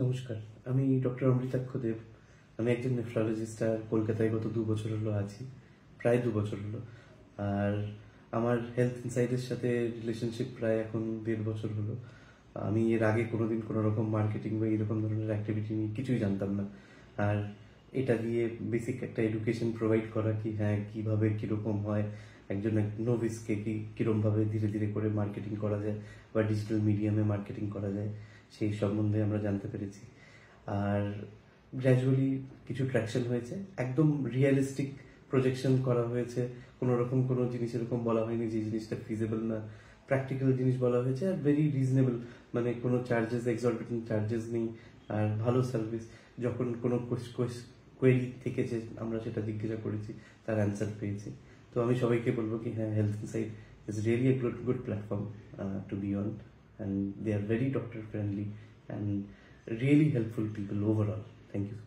নমস্কার, আমি ডক্টর অমৃতাক্ষ দেব। আমি একজন নেফ্রোলজিস্ট আর কলকাতায় গত 2 বছর হলো আছি, প্রায় 2 বছর হলো। আর আমার হেলথ ইনসাইডের সাথে রিলেশনশিপ প্রায় এখন 1.5 বছর হলো। আমি এর আগে কোনোদিন কোনো রকম মার্কেটিং বা এরকম ধরনের অ্যাক্টিভিটি নিয়ে কিছুই জানতাম না। আর এটা দিয়ে বেসিক একটা এডুকেশন প্রোভাইড করা কি হ্যাঁ কীভাবে কীরকম হয়, একজন নোভিসকে কীরকমভাবে ধীরে ধীরে করে মার্কেটিং করা যায় বা ডিজিটাল মিডিয়ামে মার্কেটিং করা যায় সেই সম্বন্ধে আমরা জানতে পেরেছি। আর গ্র্যাজুয়ালি কিছু ট্র্যাকশন হয়েছে, একদম রিয়েলিস্টিক প্রজেকশন করা হয়েছে, কোনো রকম কোনো জিনিস এরকম বলা হয়নি যে জিনিসটা ফিজিবল না, প্র্যাকটিক্যাল জিনিস বলা হয়েছে আর ভেরি রিজনেবল, মানে কোনো চার্জেস এক্সরবিটেন্ট চার্জেস নেই আর ভালো সার্ভিস। যখন কোনো কোয়েরি থেকে যে আমরা সেটা জিজ্ঞাসা করেছি তার অ্যান্সার পেয়েছি। তো আমি সবাইকে বলবো কি হ্যাঁ, health insight is really a good platform to be on, and they are very doctor friendly and really helpful people overall. Thank you.